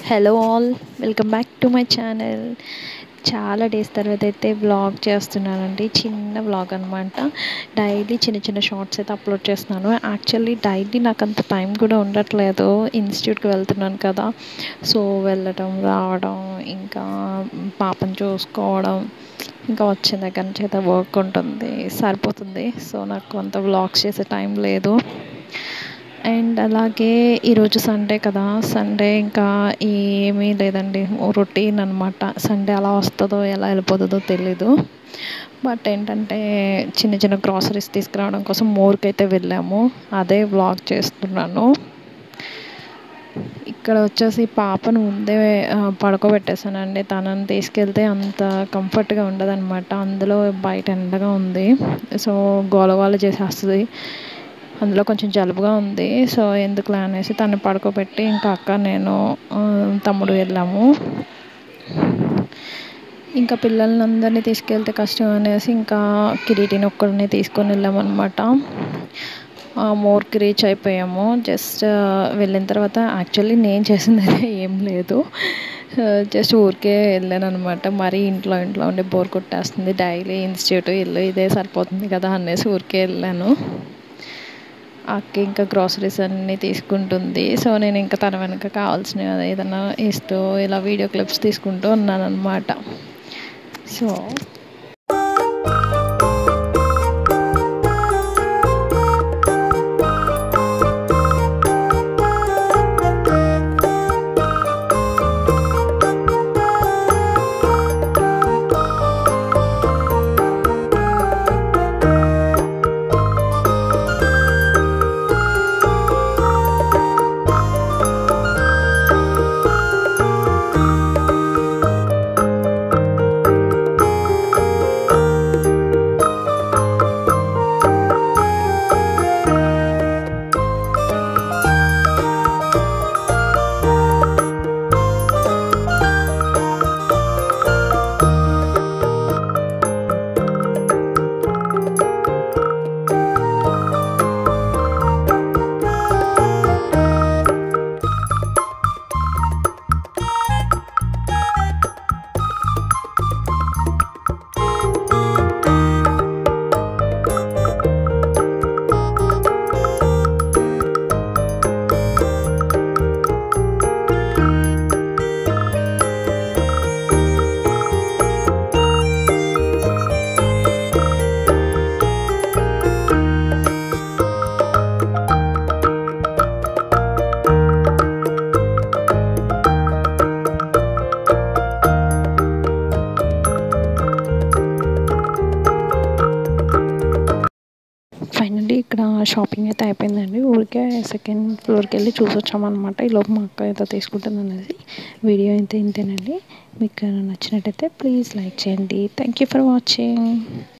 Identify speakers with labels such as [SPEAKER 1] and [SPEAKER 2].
[SPEAKER 1] Hello all, welcome back to my channel. చాలా days తర్వాత అయితే వ్లాగ్ చేస్తున్నానండి. చిన్న వ్లాగ్ అనమాట. డైలీ చిన్న చిన్న షార్ట్స్ అయితే అప్లోడ్ చేస్తున్నాను. యాక్చువల్లీ డైలీ నాకు అంత టైం కూడా ఉండట్లేదు. ఇన్స్టిట్యూట్కి వెళ్తున్నాను కదా, సో వెళ్ళటం రావడం, ఇంకా పాపను చూసుకోవడం, ఇంకా వచ్చిన దగ్గర నుంచి అయితే వర్క్ ఉంటుంది, సరిపోతుంది. సో నాకు అంత వ్లాగ్స్ చేసే టైం లేదు. అండ్ అలాగే ఈరోజు సండే కదా, సండే ఇంకా ఏమీ లేదండి, రొటీన్ అనమాట. సండే అలా వస్తుందో ఎలా వెళ్ళిపోతుందో తెలీదు. బట్ ఏంటంటే చిన్న చిన్న గ్రాసరీస్ తీసుకురావడం కోసం మోర్కి అయితే వెళ్ళాము. అదే వ్లాగ్ చేస్తున్నాను. ఇక్కడ వచ్చేసి పాపను ముందే పడుకోబెట్టేసానండి. తనని తీసుకెళ్తే అంత కంఫర్ట్గా ఉండదన్నమాట. అందులో బయట ఎండగా ఉంది, సో గోల గోల చేసేస్తుంది. అందులో కొంచెం జలుబుగా ఉంది. సో ఎందుకులే అనేసి తను పడుకోబెట్టి ఇంకా అక్క, నేను, తమ్ముడు వెళ్ళాము. ఇంకా పిల్లల్ని అందరినీ తీసుకెళ్తే కష్టం అనేసి ఇంకా కిరీటిని ఒక్కడిని తీసుకొని వెళ్ళామన్నమాట. మోర్కి రీచ్ అయిపోయాము. జస్ట్ వెళ్ళిన తర్వాత యాక్చువల్లీ నేను చేసింది అయితే ఏం లేదు, జస్ట్ ఊరికే వెళ్ళాను అనమాట. మరీ ఇంట్లో ఉండి బోర్ కొట్టేస్తుంది, డైలీ ఇన్స్టిట్యూట్ ఇల్లు ఇదే సరిపోతుంది కదా అనేసి ఊరికే వెళ్ళాను. అక్క ఇంకా గ్రాసరీస్ అన్నీ తీసుకుంటుంది. సో నేను ఇంకా తన వెనక కావాల్సిన ఏదైనా ఇస్తూ ఇలా వీడియో క్లిప్స్ తీసుకుంటూ ఉన్నాను అనమాట. సో ఫైనల్లీ ఇక్కడ షాపింగ్ అయితే అయిపోయిందండి. ఊరికే సెకండ్ ఫ్లోర్కి వెళ్ళి చూసి వచ్చామన్నమాట. ఈలోపు మా అక్క ఏదో తీసుకుంటుంది అనేసి. వీడియో అయితే ఇంతేనండి. మీకు నచ్చినట్టయితే ప్లీజ్ లైక్ చేయండి. Thank you for watching.